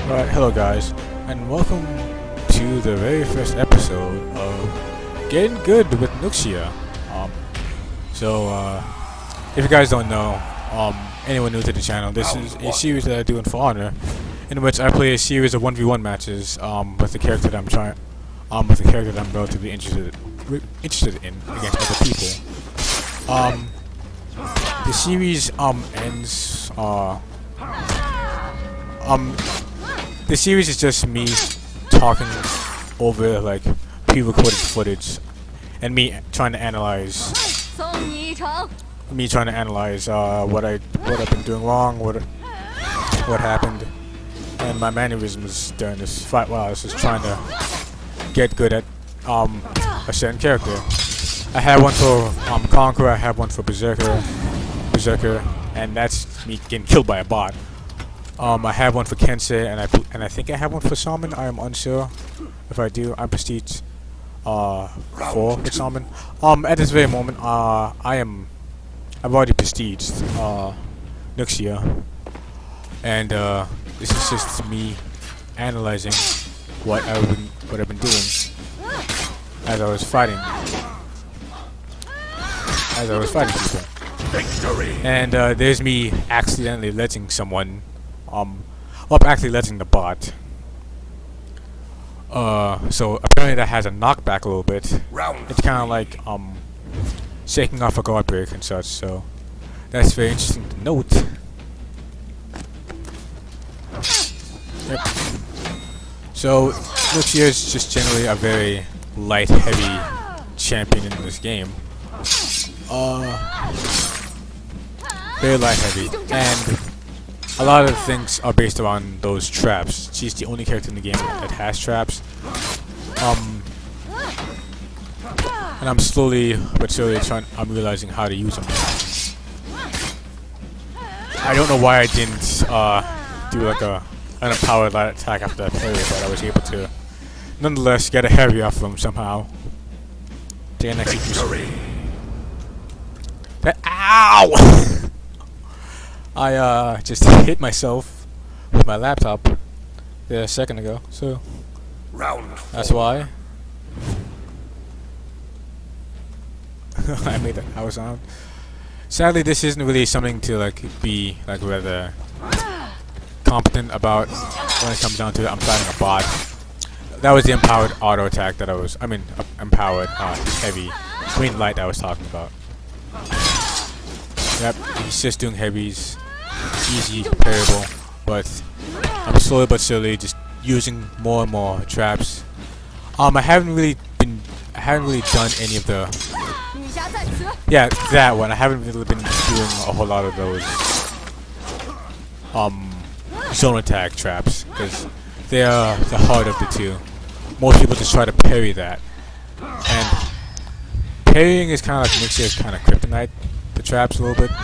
Right, hello guys, and welcome to the very first episode of Getting Good with Nuxia. If you guys don't know, anyone new to the channel, this is a series that I do in For Honor, in which I play a series of 1v1 matches with the character that I'm relatively interested in against other people. The series ends. The series is just me talking over like pre-recorded footage and me trying to analyze what I've been doing wrong, what happened, and my mannerisms during this fight while I was just trying to get good at a certain character. I had one for Conqueror, I had one for Berserker, and that's me getting killed by a bot. I have one for Kensei, and I think I have one for Salmon. I am unsure if I do. I'm Prestige 4 for Salmon. At this very moment, I've already prestiged Nuxia, and this is just me analyzing what I've been doing as I was fighting people. Victory. And there's me accidentally letting someone. Actually letting the bot. So apparently that has a knockback a little bit. It's kind of like shaking off a guard break and such. So that's very interesting to note. Yep. So Nuxia is just generally a very light, heavy champion in this game. Very light, heavy, and a lot of things are based around those traps. She's the only character in the game that has traps. And I'm slowly but surely I'm realizing how to use them. I don't know why I didn't do like an empowered light attack after that parry, but I was able to nonetheless get a heavy off them somehow. Take an execution. Ow! I just hit myself with my laptop there a second ago, so that's why. I made that hour sound. Sadly, this isn't really something to like be like rather competent about when it comes down to it. I'm fighting a bot. That was the empowered auto attack that empowered heavy, light that I was talking about. Yep, he's just doing heavies. Easy, comparable, but I'm slowly but surely just using more and more traps. I haven't really done any of the. Yeah, that one. I haven't really been doing a whole lot of those zone attack traps because they are the heart of the two. Most people just try to parry that, and parrying is kind of like Nuxia's kind of kryptonite. The traps a little bit.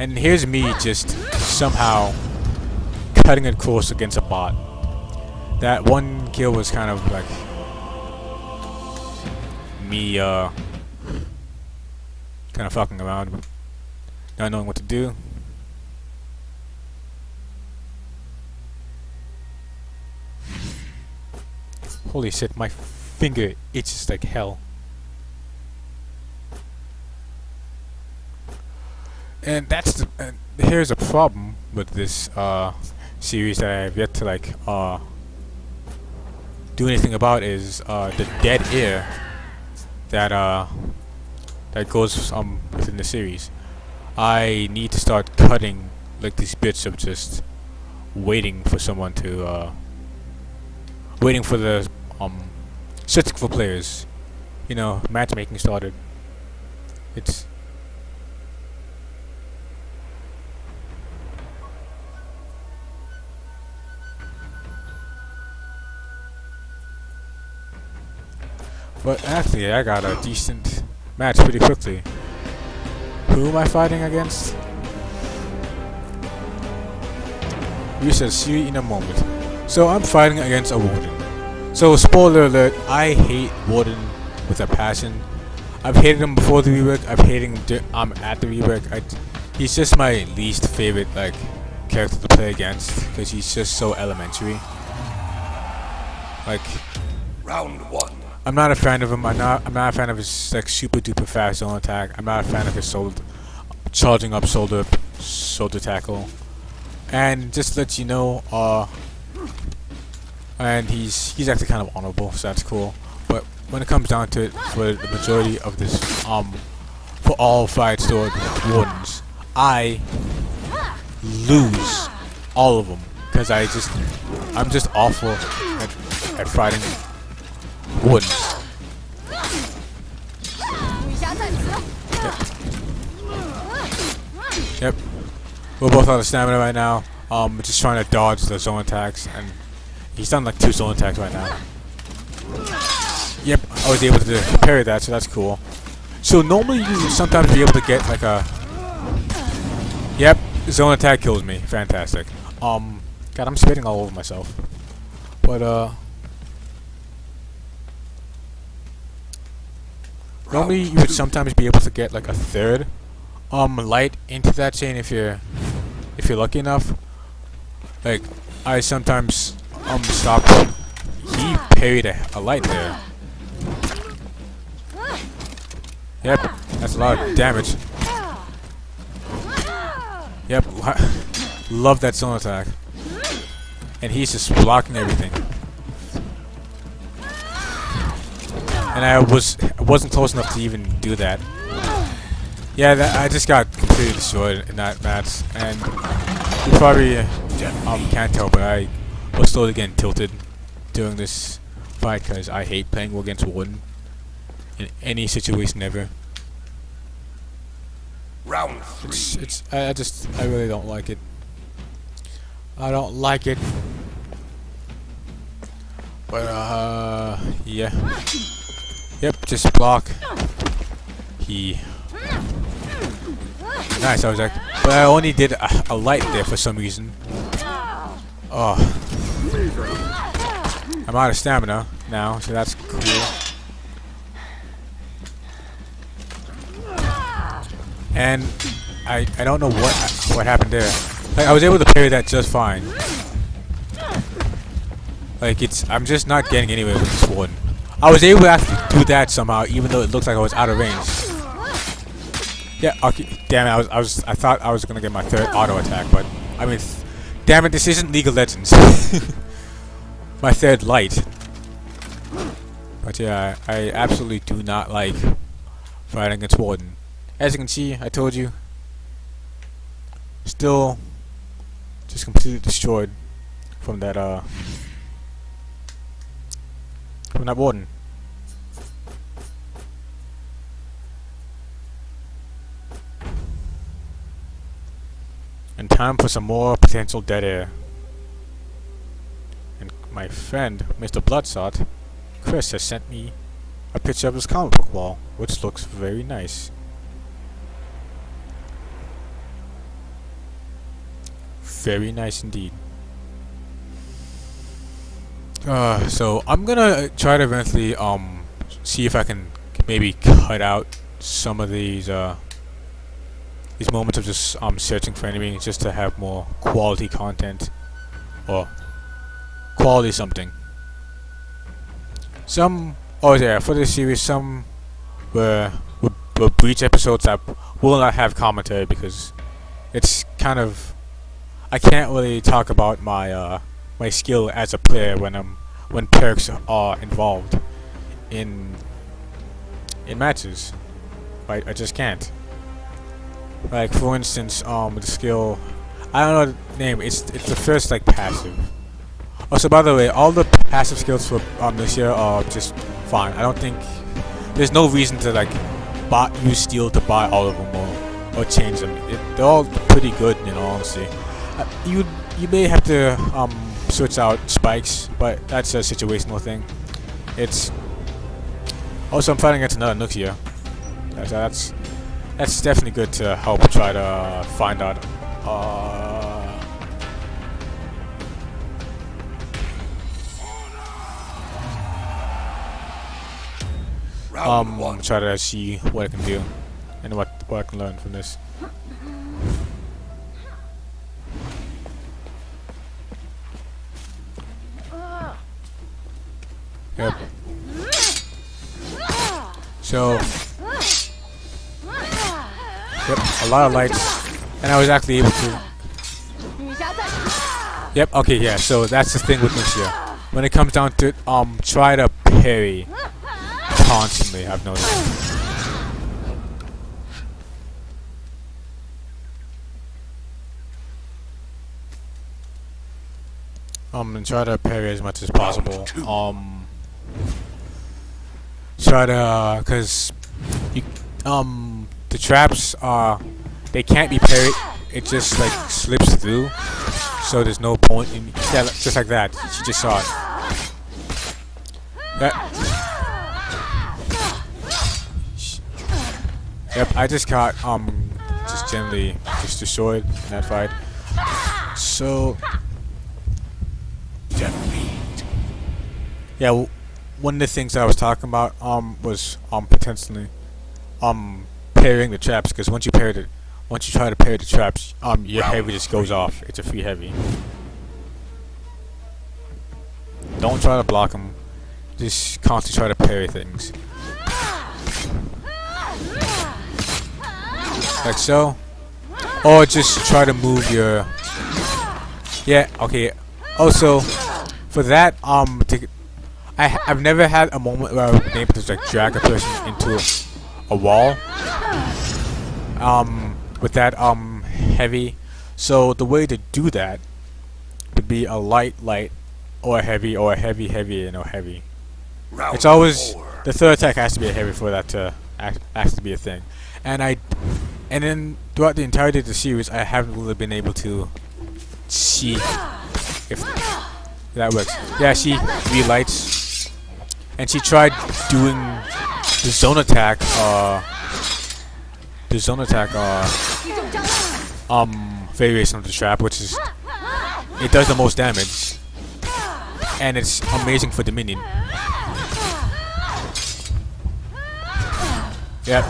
And here's me just somehow cutting it close against a bot. That one kill was kind of like me kind of fucking around, not knowing what to do. Holy shit, my finger itches like hell. And here's a problem with this series that I have yet to like do anything about is the dead air that goes within the series. I need to start cutting like these bits of just waiting for someone to waiting for the searching for players. You know, matchmaking started. It's But actually, I got a decent match pretty quickly. Who am I fighting against? We shall see in a moment. So I'm fighting against a Warden. So spoiler alert, I hate Warden with a passion. I've hated him before the rework. I've hated him at the rework. He's just my least favorite like character to play against because he's just so elementary. Like, Round one. I'm not a fan of him. I'm not a fan of his like super duper fast zone attack. I'm not a fan of his charging up shoulder tackle. And just to let you know, and he's actually kind of honorable, so that's cool. But when it comes down to it, for the majority of this, for all 5 sword wardens, I lose all of them because I'm just awful at fighting wardens. Yep. We're both out of stamina right now. We're just trying to dodge the zone attacks, and he's done like 2 zone attacks right now. Yep, I was able to parry that, so that's cool. So normally you sometimes be able to get like a... Yep, zone attack kills me. Fantastic. God, I'm spitting all over myself. But normally you would sometimes be able to get like a 3rd light into that chain if you're lucky enough. Like I sometimes stopped. He parried a light there. Yep, that's a lot of damage. Yep, love that zone attack. And he's just blocking everything. And I wasn't close enough to even do that. Yeah, I just got completely destroyed in that match, and you probably can't tell, but I was slowly getting tilted during this fight because I hate playing against Warden in any situation ever. Round 3. I really don't like it. I don't like it. But yeah. Yep, just block. Nice, I was like, but I only did a light there for some reason. Oh. I'm out of stamina now, so that's cool. And I don't know what happened there. Like I was able to parry that just fine. Like I'm just not getting anywhere with this one. I was able to actually do that somehow, even though it looks like I was out of range. Yeah, okay. Damn it! I thought I was gonna get my 3rd auto attack, but I mean, damn it! This isn't League of Legends. My 3rd light. But yeah, I absolutely do not like fighting against Warden. As you can see, I told you. Still, just completely destroyed from that Warden. And time for some more potential dead air. And my friend, Mr. Bloodsot, Chris, has sent me a picture of his comic book wall, which looks very nice. Very nice indeed. So I'm gonna try to eventually see if I can maybe cut out some of these moments of just searching for enemies just to have more quality content or quality something. Oh yeah, for this series some were Breach episodes that will not have commentary because it's kind of, I can't really talk about my my skill as a player when perks are involved in matches. I just can't. Like for instance, the skill, I don't know the name. It's the first like passive. Also, by the way, all the passive skills for Nuxia are just fine. I don't think there's no reason to like use steel to buy all of them or change them. They're all pretty good, in all honesty. You may have to switch out spikes, but that's a situational thing. It's also, I'm fighting against another Nuxia. That's definitely good to help try to find out. Try to see what I can do and what I can learn from this. Yep. So, yep, a lot of lights, and I was actually able to. Yep. Okay. Yeah. So that's the thing with Nuxia. When it comes down to it, try to parry constantly. I've noticed. And try to parry as much as possible. Try to, cause you, the traps are, they can't be parried. It just like slips through. So there's no point in, yeah, just like that. She just saw it. Yep, I just got just generally just destroyed in that fight. So yeah, one of the things I was talking about was potentially parrying the traps, because once you try to parry the traps, your heavy just goes off. It's a free heavy. Don't try to block them. Just constantly try to parry things. Like so. Or just try to move your... Yeah, okay. Also, for that, I've never had a moment where I've been able to like drag a person into a wall. With that heavy. So the way to do that would be a light, or a heavy, or a heavy, and a heavy. It's always the third attack has to be a heavy for that to actually be a thing. And then throughout the entirety of the series, I haven't really been able to see if that works. Yeah, she 3 lights, and she tried doing the zone attack. Variation of the trap, which is, it does the most damage, and it's amazing for the minion. Yep.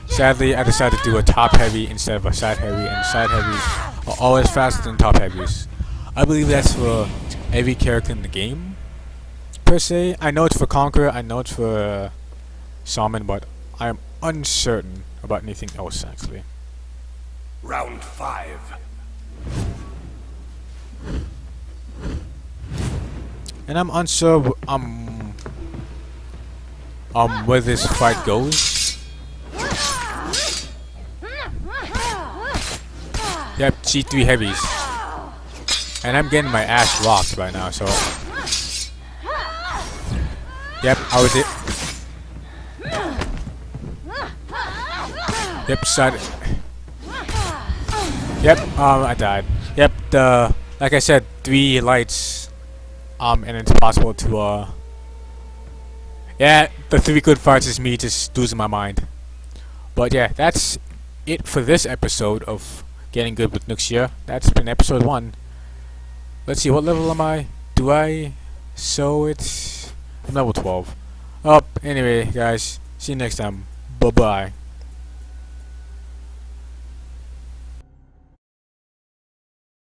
Sadly, I decided to do a top heavy instead of a side heavy, and side heavies are always faster than top heavies. I believe that's for every character in the game, per se. I know it's for Conqueror, I know it's for Shaman, but I am uncertain about anything else actually. Round 5. And I'm unsure where this fight goes. Yep, C3 heavies. And I'm getting my ass rocked right now, so yep, I was it. Yep, side. Yep, I died. Yep, like I said, 3 lights, and it's possible to, yeah, the 3 good fights is me just losing my mind. But yeah, that's it for this episode of Getting Good with Nuxia. That's been episode 1. Let's see, what level am I? Do I show it? I'm level 12. Oh, anyway, guys, see you next time. Bye-bye.